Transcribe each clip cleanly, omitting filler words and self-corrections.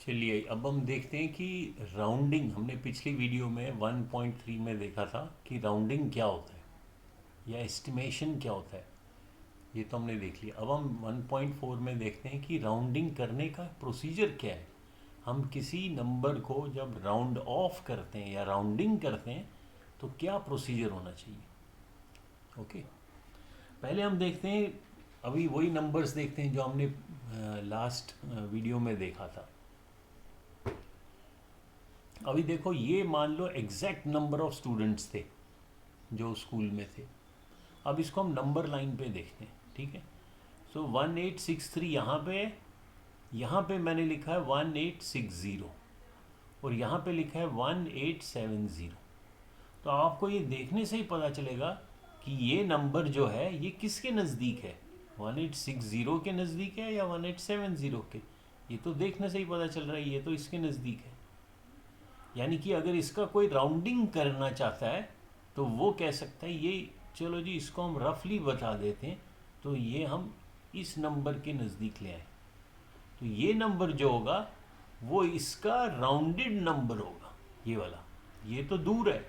चलिए अब हम देखते हैं कि राउंडिंग हमने पिछली वीडियो में 1.3 में देखा था कि राउंडिंग क्या होता है या एस्टिमेशन क्या होता है। ये तो हमने देख लिया। अब हम 1.4 में देखते हैं कि राउंडिंग करने का प्रोसीजर क्या है। हम किसी नंबर को जब राउंड ऑफ करते हैं या राउंडिंग करते हैं तो क्या प्रोसीजर होना चाहिए। ओके, पहले हम देखते हैं, अभी वही नंबर्स देखते हैं जो हमने लास्ट वीडियो में देखा था। अभी देखो, ये मान लो एग्जैक्ट नंबर ऑफ स्टूडेंट्स थे जो स्कूल में थे। अब इसको हम नंबर लाइन पे देखते हैं, ठीक है। सो 1863 यहाँ पे मैंने लिखा है 1860 और यहाँ पे लिखा है 1870। तो आपको ये देखने से ही पता चलेगा कि ये नंबर जो है ये किसके नज़दीक है, 1860 के नज़दीक है या 1870 के। ये तो देखने से ही पता चल रहा है ये तो इसके नज़दीक है। यानी कि अगर इसका कोई राउंडिंग करना चाहता है तो वो कह सकता है ये, चलो जी इसको हम रफली बता देते हैं, तो ये हम इस नंबर के नज़दीक ले आए तो ये नंबर जो होगा वो इसका राउंडेड नंबर होगा, ये वाला। ये तो दूर है,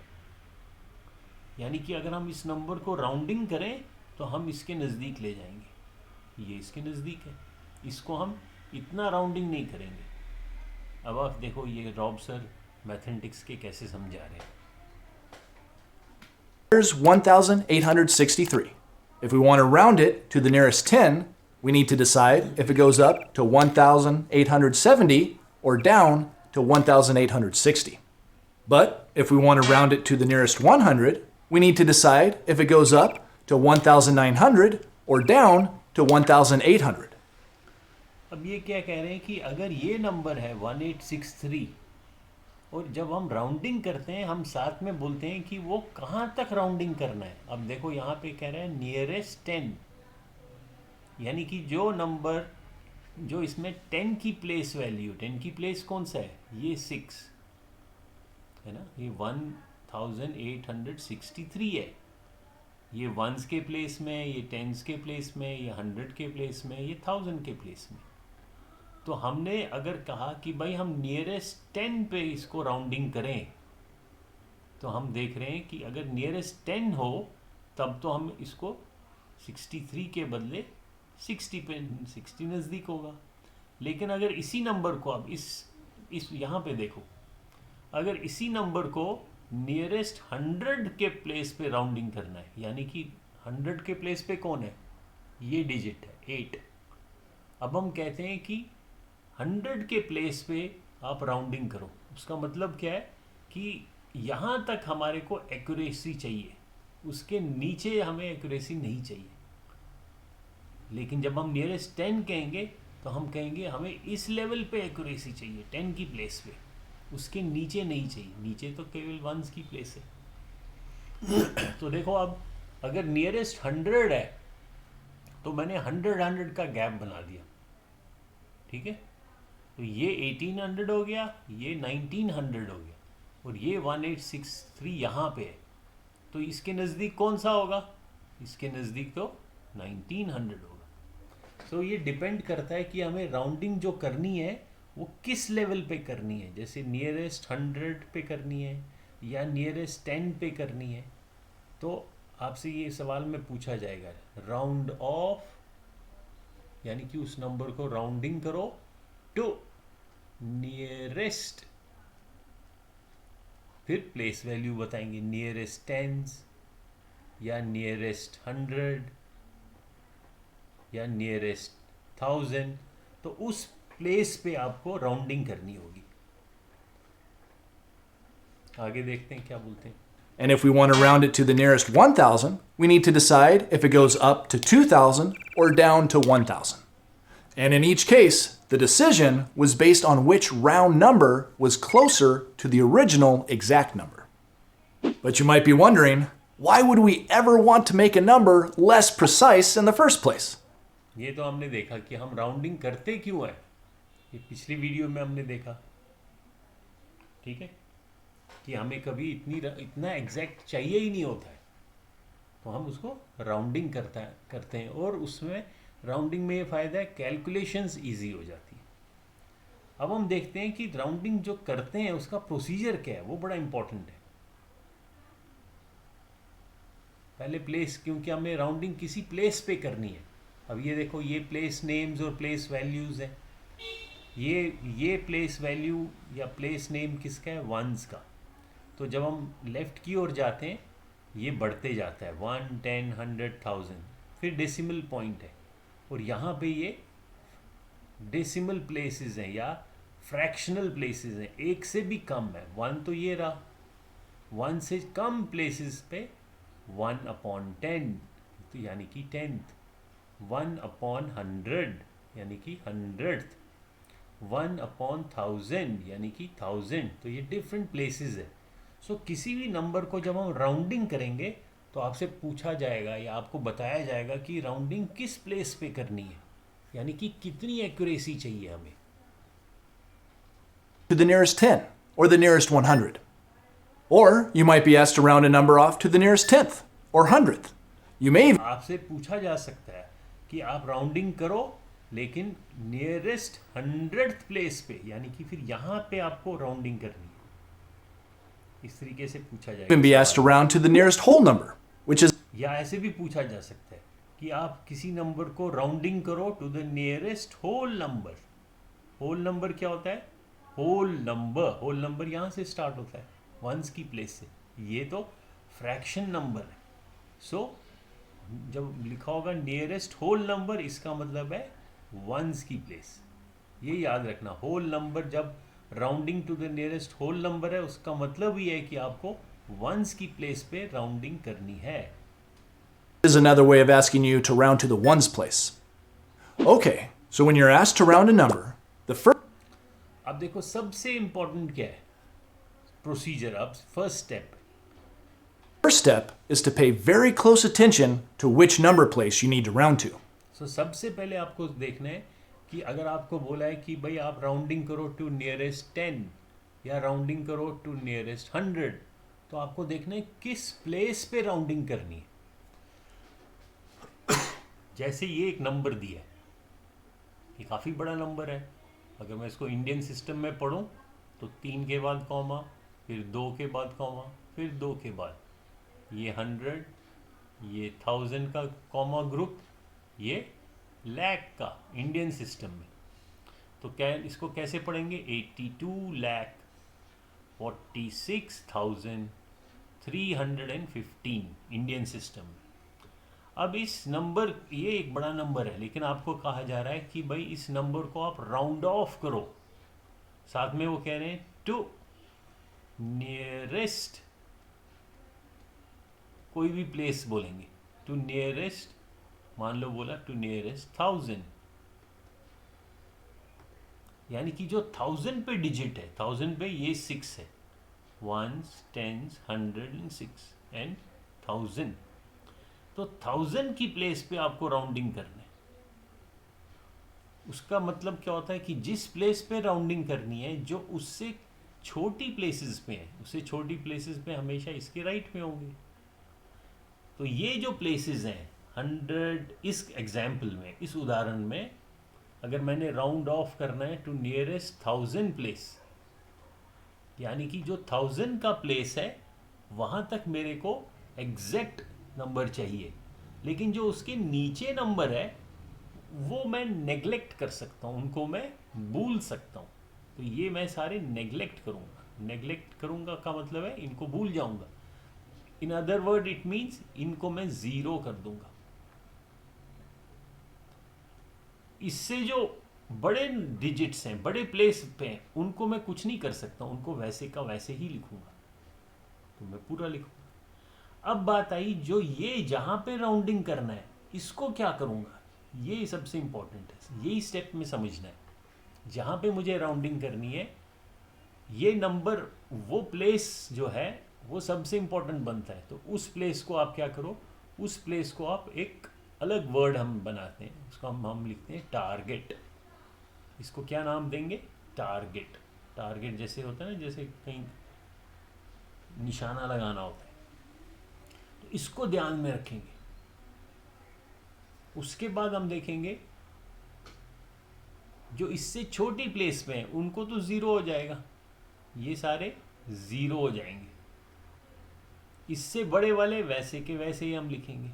यानी कि अगर हम इस नंबर को राउंडिंग करें तो हम इसके नज़दीक ले जाएंगे, ये इसके नज़दीक है। इसको हम इतना राउंडिंग नहीं करेंगे। अब आप देखो ये रॉब सर मैथमेटिक्स के कैसे समझा रहे हैं। Here's 1,863. If we want to round it to the nearest 10, we need to decide if it goes up to 1,870 or down to 1,860. But if we want to round it to the nearest 100, we need to decide if it goes up to 1,900 or down to 1,800. अब ये क्या कह रहे हैं कि अगर ये number है 1863 और जब हम राउंडिंग करते हैं हम साथ में बोलते हैं कि वो कहाँ तक राउंडिंग करना है। अब देखो यहाँ पे कह रहे हैं नियरेस्ट 10, यानी कि जो नंबर जो इसमें 10 की प्लेस वैल्यू, 10 की प्लेस कौन सा है, ये 6 है ना, ये 1863 है। ये वंस के प्लेस में, ये टेंस के प्लेस में, ये 100 के प्लेस में, ये 1000 के प्लेस में। तो हमने अगर कहा कि भाई हम नियरेस्ट 10 पे इसको राउंडिंग करें तो हम देख रहे हैं कि अगर नियरेस्ट 10 हो तब तो हम इसको 63 के बदले 60 पे, 60 नज़दीक होगा। लेकिन अगर इसी नंबर को अब इस यहाँ पे देखो, अगर इसी नंबर को नियरेस्ट 100 के प्लेस पे राउंडिंग करना है, यानी कि 100 के प्लेस पे कौन है, ये डिजिट है 8। अब हम कहते हैं कि 100 के प्लेस पे आप राउंडिंग करो। उसका मतलब क्या है कि यहाँ तक हमारे को एक्यूरेसी चाहिए, उसके नीचे हमें एक्यूरेसी नहीं चाहिए। लेकिन जब हम नियरेस्ट 10 कहेंगे तो हम कहेंगे हमें इस लेवल पे एक्यूरेसी चाहिए, 10 की प्लेस पे, उसके नीचे नहीं चाहिए। नीचे तो केवल वंस की प्लेस है। तो देखो अब अगर नियरेस्ट 100 है तो मैंने 100 का गैप बना दिया, ठीक है। तो ये 1800 हो गया, ये 1900 हो गया और ये 1863 यहाँ पे है। तो इसके नज़दीक कौन सा होगा, इसके नज़दीक तो 1900 होगा। तो ये डिपेंड करता है कि हमें राउंडिंग जो करनी है वो किस लेवल पे करनी है। जैसे नियरेस्ट 100 पे करनी है या नियरेस्ट 10 पे करनी है। तो आपसे ये सवाल में पूछा जाएगा, राउंड ऑफ, यानी कि उस नंबर को राउंडिंग करो टू नियरेस्ट, फिर प्लेस वैल्यू बताएंगे, नियरेस्ट टेंस या नियरेस्ट 100 या नियरेस्ट 1000। तो उस प्लेस पे आपको राउंडिंग करनी होगी। आगे देखते हैं क्या बोलते हैं। And if we want to round it to the nearest 1,000, we need to decide if it goes up to 2,000 or down to 1,000. And in each case, the decision was based on which round number was closer to the original exact number. But you might be wondering, why would we ever want to make a number less precise in the first place? ये तो हमने देखा कि हम rounding करते क्यों हैं, ये पिछली वीडियो में हमने देखा, ठीक है, कि हमें कभी इतना एग्जैक्ट चाहिए ही नहीं होता है तो हम उसको राउंडिंग करते हैं और उसमें राउंडिंग में ये फ़ायदा है, कैलकुलेशंस इजी हो जाती है। अब हम देखते हैं कि राउंडिंग जो करते हैं उसका प्रोसीजर क्या है, वो बड़ा इंपॉर्टेंट है। पहले प्लेस, क्योंकि हमें राउंडिंग किसी प्लेस पे करनी है। अब ये देखो, ये प्लेस नेम्स और प्लेस वैल्यूज़ है। ये प्लेस वैल्यू या प्लेस नेम किसका है? वंस का। तो जब हम लेफ़्ट की ओर जाते हैं ये बढ़ते जाता है, 1, 10, 100, 1000, फिर डेसिमल पॉइंट है, और यहाँ पे ये डेसिमल प्लेसेस हैं या फ्रैक्शनल प्लेसेस हैं, एक से भी कम है। 1 तो ये रहा, 1 से कम प्लेसेस पे 1/10 तो यानी कि 10th, 1/100 यानी कि 100th, 1/1000 यानी कि 1000। तो ये डिफरेंट प्लेसेस है। सो किसी भी नंबर को जब हम राउंडिंग करेंगे तो आपसे पूछा जाएगा या आपको बताया जाएगा कि राउंडिंग किस प्लेस पे करनी है, यानी कि कितनी एक्यूरेसी चाहिए हमें। To the nearest 10 or the nearest 100. Or you might be asked to round a number off to the nearest 10th or 100th. You may even आपसे पूछा जा सकता है कि आप राउंडिंग करो लेकिन नियरेस्ट 100th प्लेस पे, यानी कि फिर यहाँ पे आपको राउंडिंग करनी है। इस तरीके से पूछा जाएगा be asked to round to the nearest whole number, which is या ऐसे भी पूछा जा सकता है कि आप किसी नंबर को राउंडिंग करो to the nearest whole number. Whole number क्या होता है? होल नंबर यहाँ से स्टार्ट होता है, वंस की प्लेस से। ये तो फ्रैक्शन नंबर है। सो जब लिखा होगा नियरेस्ट होल नंबर, इसका मतलब है वंस की प्लेस। ये याद रखना, होल नंबर जब rounding to the nearest whole number है, उसका मतलब ये है कि आपको वंस की प्लेस पे राउंडिंग करनी है। another way of asking you to round to the ones place. Okay, so when you're asked to round a number, the अब देखो सबसे इंपॉर्टेंट क्या है प्रोसीजर। अब first step, first step is to pay very close attention to which number place you need to round to. सो सबसे पहले आपको देखना है कि अगर आपको बोला है कि भाई आप राउंडिंग करो टू नियरेस्ट 10 या राउंडिंग करो टू नियरेस्ट 100, तो आपको देखना है किस प्लेस पे राउंडिंग करनी है। जैसे ये एक नंबर दिया है, ये काफ़ी बड़ा नंबर है। अगर मैं इसको इंडियन सिस्टम में पढ़ूं तो 3 के बाद कॉमा, फिर 2 के बाद कॉमा, फिर 2 के बाद ये 100, ये 1000 का कॉमा ग्रुप, ये लाख का इंडियन सिस्टम में। तो क्या इसको कैसे पढ़ेंगे? 82,46,315 इंडियन सिस्टम में। अब इस नंबर, ये एक बड़ा नंबर है, लेकिन आपको कहा जा रहा है कि भाई इस नंबर को आप राउंड ऑफ करो। साथ में वो कह रहे हैं टू नियरेस्ट, कोई भी प्लेस बोलेंगे, टू नियरेस्ट, मान लो बोला टू नियरेस्ट 1000, यानी कि जो 1000 पे डिजिट है, 1000 पे ये 6 है, 1s, 10s, 106 एंड 1000। तो 1000 की प्लेस पे आपको राउंडिंग करना है। उसका मतलब क्या होता है कि जिस प्लेस पे राउंडिंग करनी है, जो उससे छोटी प्लेसेस पे है, उससे छोटी प्लेसेस पे हमेशा इसके राइट में होंगे। तो ये जो प्लेसेस हैं 100, इस एग्जाम्पल में, इस उदाहरण में, अगर मैंने राउंड ऑफ करना है टू नियरेस्ट 1000 प्लेस, यानी कि जो 1000 का प्लेस है वहाँ तक मेरे को एग्जैक्ट नंबर चाहिए, लेकिन जो उसके नीचे नंबर है वो मैं नेग्लेक्ट कर सकता हूँ, उनको मैं भूल सकता हूँ। तो ये मैं सारे नेग्लेक्ट करूँगा। नेग्लेक्ट करूँगा का मतलब है इनको भूल जाऊँगा। In other word it means इनको मैं ज़ीरो कर दूँगा। इससे जो बड़े डिजिट्स हैं, बड़े प्लेस पे हैं, उनको मैं कुछ नहीं कर सकता, उनको वैसे का वैसे ही लिखूँगा। तो मैं पूरा लिखूँगा। अब बात आई जो ये जहाँ पे राउंडिंग करना है, इसको क्या करूँगा? ये सबसे इम्पोर्टेंट है, यही स्टेप में समझना है। जहाँ पे मुझे राउंडिंग करनी है, ये नंबर, वो प्लेस जो है वो सबसे इम्पोर्टेंट बनता है। तो उस प्लेस को आप क्या करो, उस प्लेस को आप एक अलग वर्ड हम बनाते हैं, उसको हम लिखते हैं टारगेट। इसको क्या नाम देंगे? टारगेट। टारगेट जैसे होता है ना, जैसे कहीं निशाना लगाना होता है, तो इसको ध्यान में रखेंगे। उसके बाद हम देखेंगे जो इससे छोटी प्लेस में है उनको तो ज़ीरो हो जाएगा, ये सारे ज़ीरो हो जाएंगे। इससे बड़े वाले वैसे के वैसे ही हम लिखेंगे।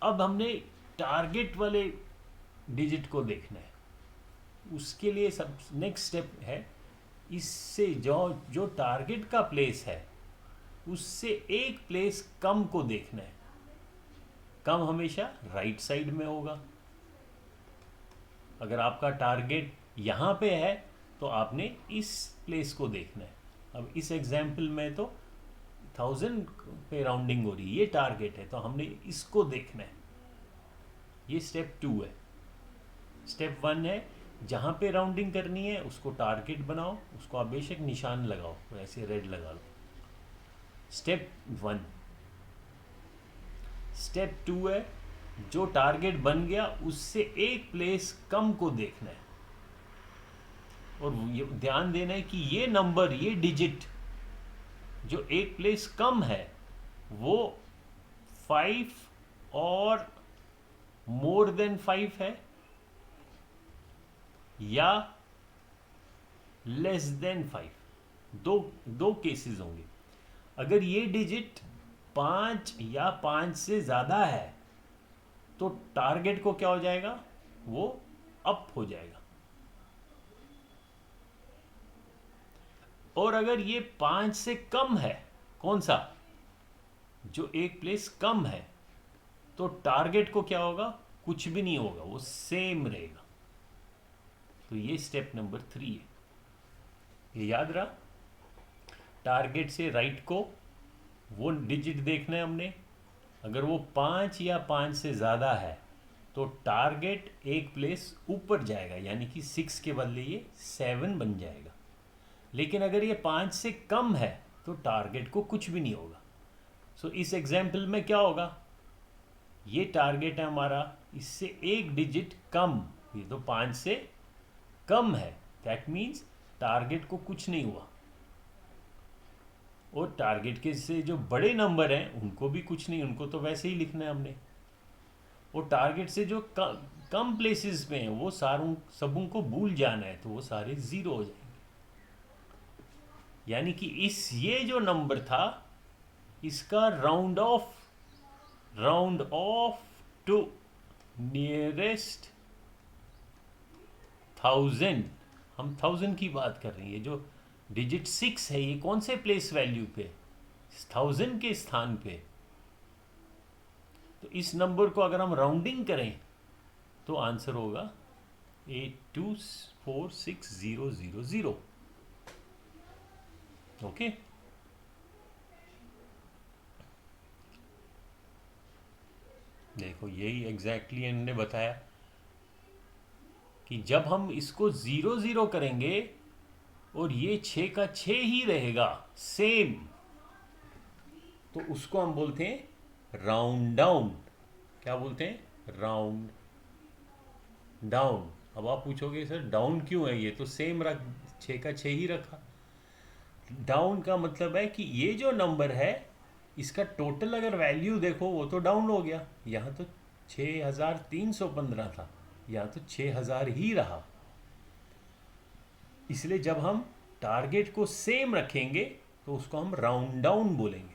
अब हमने टारगेट वाले डिजिट को देखना है। उसके लिए सब नेक्स्ट स्टेप है, इससे जो जो टारगेट का प्लेस है उससे एक प्लेस कम को देखना है। कम हमेशा राइट साइड में होगा। अगर आपका टारगेट यहाँ पे है तो आपने इस प्लेस को देखना है। अब इस एग्जाम्पल में तो 1000 पे राउंडिंग हो रही है, ये टारगेट है, तो हमने इसको देखना है। ये स्टेप 2 है। स्टेप 1 है जहाँ पे राउंडिंग करनी है उसको टारगेट बनाओ, उसको आप बेशक निशान लगाओ, तो ऐसे रेड लगा लो। स्टेप 1। स्टेप 2 है जो टारगेट बन गया उससे एक प्लेस कम को देखना है। और ये ध्यान देना है कि ये नंबर, ये डिजिट जो एक प्लेस कम है वो 5 और मोर देन 5 है या लेस देन 5। दो केसेस होंगे। अगर ये डिजिट 5 या 5 से ज़्यादा है तो टारगेट को क्या हो जाएगा, वो अप हो जाएगा। और अगर ये 5 से कम है, कौन सा, जो एक प्लेस कम है, तो टारगेट को क्या होगा, कुछ भी नहीं होगा, वो सेम रहेगा। तो ये स्टेप नंबर 3 है। ये याद रहा। टारगेट से राइट को वो डिजिट देखना है हमने। अगर वो 5 या 5 से ज़्यादा है तो टारगेट एक प्लेस ऊपर जाएगा, यानी कि 6 के बदले ये 7 बन जाएगा। लेकिन अगर ये 5 से कम है तो टारगेट को कुछ भी नहीं होगा। सो इस एग्जाम्पल में क्या होगा, ये टारगेट है हमारा, इससे एक डिजिट कम, ये तो 5 से कम है, दैट मीन्स टारगेट को कुछ नहीं हुआ। और टारगेट के से जो बड़े नंबर हैं उनको भी कुछ नहीं, उनको तो वैसे ही लिखना है हमने। और टारगेट से जो कम प्लेसेस में है वो सबों को भूल जाना है, तो वो सारे ज़ीरो हो जाएंगे। यानी कि ये जो नंबर था इसका राउंड ऑफ टू नियरेस्ट 1000। हम 1000 की बात कर रहे हैं। ये जो डिजिट 6 है ये कौन से प्लेस वैल्यू पे, 1000 के स्थान पे। तो इस नंबर को अगर हम राउंडिंग करें तो आंसर होगा 8246,000। ओके। देखो यही एग्जैक्टली इन्होंने बताया कि जब हम इसको 0 करेंगे और ये 6 का 6 ही रहेगा सेम, तो उसको हम बोलते हैं राउंड डाउन। क्या बोलते हैं, राउंड डाउन। अब आप पूछोगे सर डाउन क्यों है, ये तो सेम रख, 6 का 6 ही रखा। डाउन का मतलब है कि ये जो नंबर है इसका टोटल अगर वैल्यू देखो वो तो डाउन हो गया। यहाँ तो 6315 था, यहाँ तो 6000 ही रहा। इसलिए जब हम टारगेट को सेम रखेंगे तो उसको हम राउंड डाउन बोलेंगे।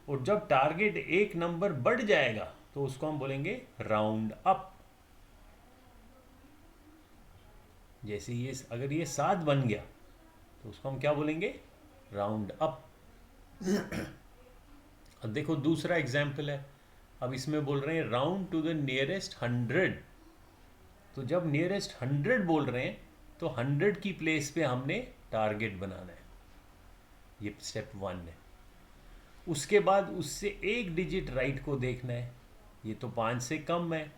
और जब टारगेट एक नंबर बढ़ जाएगा तो उसको हम बोलेंगे राउंड अप। जैसे ये अगर ये 7 बन गया तो उसको हम क्या बोलेंगे, राउंड अप। अब देखो दूसरा एग्जाम्पल है। अब इसमें बोल रहे हैं राउंड टू द नियरेस्ट 100। तो जब नियरेस्ट 100 बोल रहे हैं तो 100 की प्लेस पे हमने टारगेट बनाना है। ये स्टेप 1 है। उसके बाद उससे एक डिजिट राइट को देखना है। ये तो 5 से कम है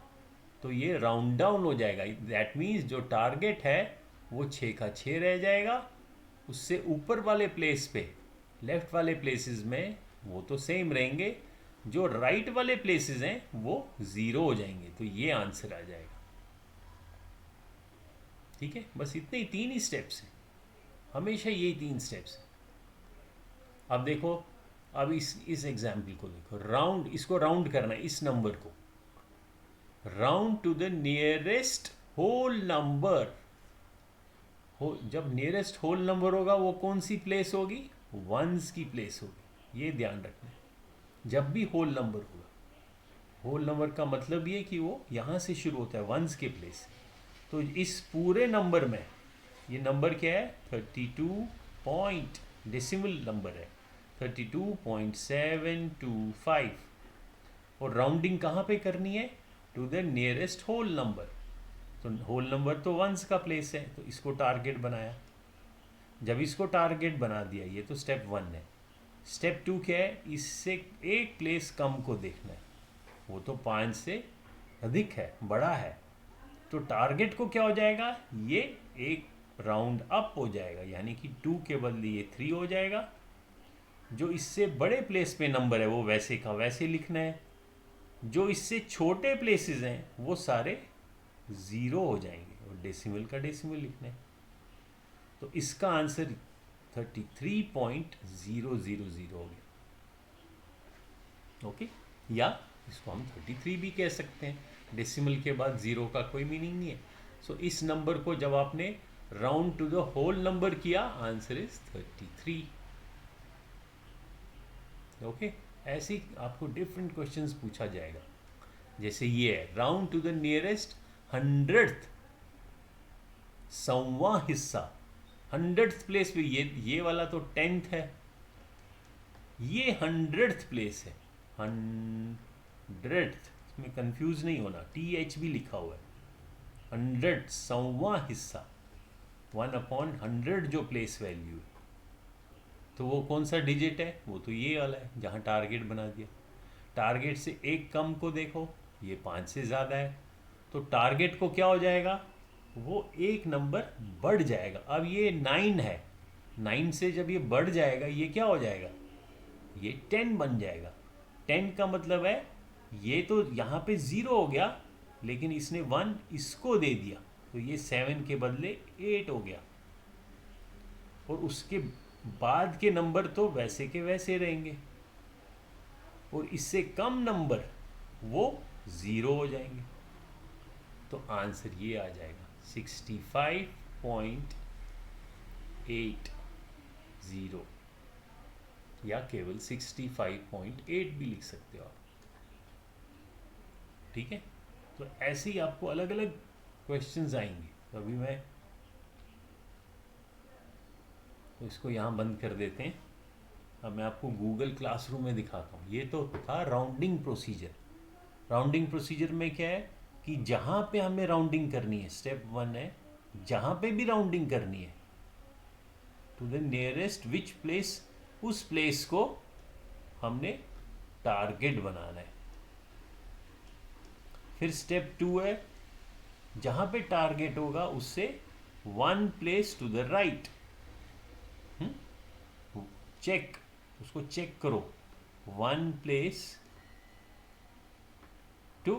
तो ये राउंड डाउन हो जाएगा। दैट मीन्स जो टारगेट है वो 6 का 6 रह जाएगा। उससे ऊपर वाले प्लेस पे, लेफ्ट वाले प्लेसेस में वो तो सेम रहेंगे, जो राइट वाले प्लेसेस हैं वो 0 हो जाएंगे। तो ये आंसर आ जाएगा। ठीक है, बस इतने ही 3 ही स्टेप्स हैं, हमेशा यही 3 स्टेप्स हैं। अब देखो, अब इस एग्जाम्पल को देखो, इसको राउंड करना है, इस नंबर को। Round to the nearest whole number. जब नियरेस्ट होल नंबर होगा वो कौन सी प्लेस होगी? वंस की प्लेस होगी। ये ध्यान रखना है जब भी होल नंबर होगा। होल नंबर का मतलब ये कि वो यहाँ से शुरू होता है, वंस के प्लेस से। तो इस पूरे नंबर में ये नंबर क्या है? 32 पॉइंट, डेसिमल नंबर है 32.725। और राउंडिंग कहाँ पे करनी है? To the nearest whole number. तो होल नंबर तो वंस का प्लेस है, तो इसको टारगेट बनाया। जब इसको टारगेट बना दिया, ये तो स्टेप 1 है। स्टेप 2 क्या है? इससे एक प्लेस कम को देखना है। वो तो 5 से अधिक है, बड़ा है। तो टारगेट को क्या हो जाएगा? ये एक राउंड अप हो जाएगा, यानी कि 2 के बदले ये 3 हो जाएगा। जो इससे बड़े प्लेस पे नंबर है वो वैसे का वैसे लिखना है। जो इससे छोटे प्लेसेस हैं वो सारे 0 हो जाएंगे और डेसिमल का डेसिमल लिखना है। तो इसका आंसर 33.000 हो गया। ओके, या इसको हम 33 भी कह सकते हैं। डेसिमल के बाद 0 का कोई मीनिंग नहीं है। सो इस नंबर को जब आपने round to the whole number किया, आंसर इज 33। ओके, ऐसे ही आपको डिफरेंट क्वेश्चंस पूछा जाएगा। जैसे ये है, round to the nearest 100th, 100वां हिस्सा। 100th प्लेस पे ये वाला तो 10th है, ये 100th प्लेस है। 100th, इसमें कंफ्यूज नहीं होना, TH भी लिखा हुआ है। 100, 100वां हिस्सा, 1/100 जो प्लेस वैल्यू है। तो वो कौन सा डिजिट है? वो तो ये वाला है जहाँ टारगेट बना दिया। टारगेट से एक कम को देखो, ये 5 से ज़्यादा है, तो टारगेट को क्या हो जाएगा? वो एक नंबर बढ़ जाएगा। अब ये 9 है, 9 से जब ये बढ़ जाएगा, ये क्या हो जाएगा? ये 10 बन जाएगा। 10 का मतलब है ये तो यहाँ पे 0 हो गया, लेकिन इसने 1 इसको दे दिया, तो ये 7 के बदले 8 हो गया। और उसके बाद के नंबर तो वैसे के वैसे रहेंगे, और इससे कम नंबर वो 0 हो जाएंगे। तो आंसर ये आ जाएगा 65.80, या केवल 65.8 भी लिख सकते हो आप। ठीक है, तो ऐसे ही आपको अलग अलग क्वेश्चंस आएंगे। तो अभी मैं तो इसको यहाँ बंद कर देते हैं। अब मैं आपको गूगल क्लासरूम में दिखाता हूँ। ये तो था राउंडिंग प्रोसीजर। राउंडिंग प्रोसीजर में क्या है कि जहाँ पे हमें राउंडिंग करनी है, स्टेप 1 है, जहाँ पे भी राउंडिंग करनी है to the nearest which place, उस प्लेस को हमने टारगेट बनाना है। फिर स्टेप 2 है, जहाँ पे टारगेट होगा उससे 1 place to the right. Check, उसको चेक करो, 1 place to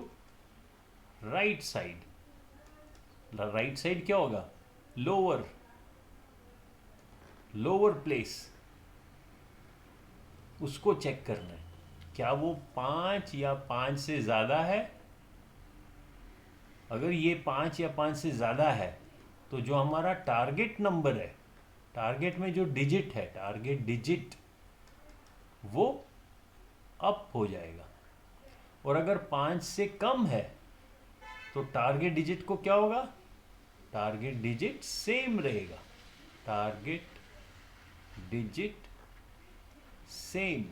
right side. Right side क्या होगा? लोअर, लोअर प्लेस, उसको चेक करना है क्या वो 5 या 5 से ज़्यादा है। अगर ये 5 या 5 से ज़्यादा है तो जो हमारा टारगेट नंबर है, टारगेट में जो डिजिट है, टारगेट डिजिट, वो अप हो जाएगा। और अगर 5 से कम है तो टारगेट डिजिट को क्या होगा? टारगेट डिजिट सेम रहेगा। Target digit same.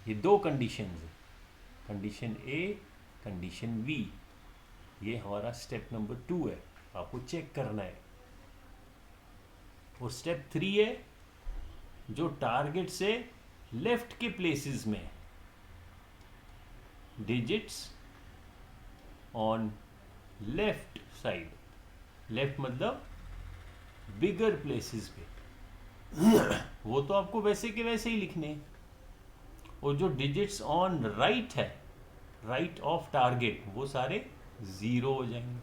ये 2 कंडीशंस है, कंडीशन ए, कंडीशन बी। ये हमारा स्टेप नंबर 2 है, आपको चेक करना है। और स्टेप 3 है, जो टारगेट से लेफ्ट के प्लेसेस में, digits on left side, left मतलब बिगर प्लेसेस पे, वो तो आपको वैसे के वैसे ही लिखने हैं। और जो डिजिट्स ऑन राइट है, राइट ऑफ टारगेट, वो सारे 0 हो जाएंगे।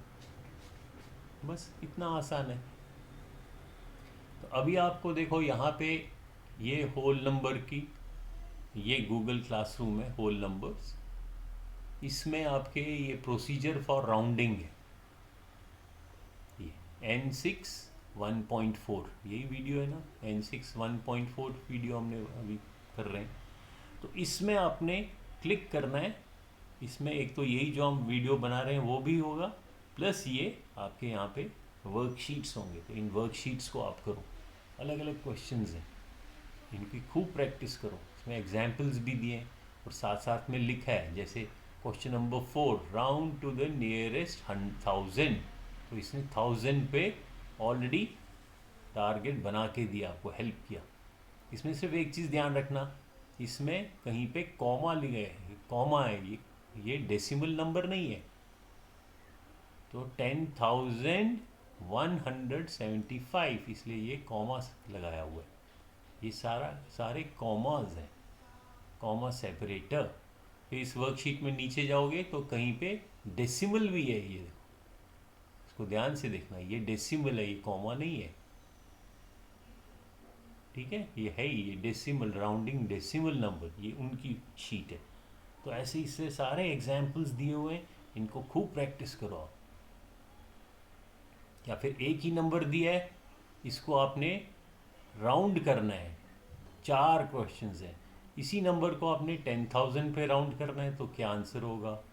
बस इतना आसान है। तो अभी आपको देखो यहाँ पे ये होल नंबर की, ये गूगल क्लासरूम है, होल नंबर्स। इसमें आपके ये प्रोसीजर फॉर राउंडिंग है, ये N6 1.4 यही वीडियो है ना, N6 1.4 वीडियो हमने अभी कर रहे हैं। तो इसमें आपने क्लिक करना है, इसमें एक तो यही जो हम वीडियो बना रहे हैं वो भी होगा, प्लस ये आपके यहाँ पे वर्कशीट्स होंगे। तो इन वर्कशीट्स को आप करो, अलग अलग क्वेश्चंस हैं, इनकी खूब प्रैक्टिस करो। इसमें एग्जाम्पल्स भी दिए हैं और साथ साथ में लिखा है, जैसे question number 4 round to the nearest 1000, तो इसने 1000 पे ऑलरेडी टारगेट बना के दिया, आपको हेल्प किया। इसमें सिर्फ एक चीज़ ध्यान रखना, इसमें कहीं पे कॉमा लिखा है, कॉमा है, ये डेसिमल नंबर नहीं है। तो 10,175 इसलिए ये कॉमा लगाया हुआ है, ये सारे कॉमाज हैं, कॉमा सेपरेटर। फिर इस वर्कशीट में नीचे जाओगे तो कहीं पे डेसिमल भी है, ये देखो, इसको ध्यान से देखना, ये डेसिमल है, ये कॉमा नहीं है, ठीक है, ये है ये डेसिमल, राउंडिंग डेसिमल नंबर, ये उनकी शीट है। तो ऐसे इससे सारे एग्जाम्पल्स दिए हुए हैं, इनको खूब प्रैक्टिस करो आप। या फिर एक ही नंबर दिया है, इसको आपने राउंड करना है, 4 क्वेश्चंस हैं, इसी नंबर को आपने 10,000 पे राउंड करना है, तो क्या आंसर होगा।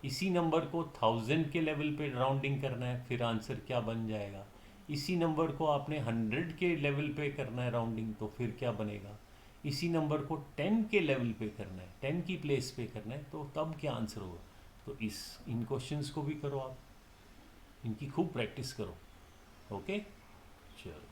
इसी नंबर को 1000 के लेवल पे राउंडिंग करना है, फिर आंसर क्या बन जाएगा। इसी नंबर को आपने 100 के लेवल पे करना है राउंडिंग, तो फिर क्या बनेगा। इसी नंबर को 10 के लेवल पे करना है, 10 की प्लेस पे करना है, तो तब क्या आंसर होगा। तो इन क्वेश्चंस को भी करो आप, इनकी खूब प्रैक्टिस करो। ओके, चलो।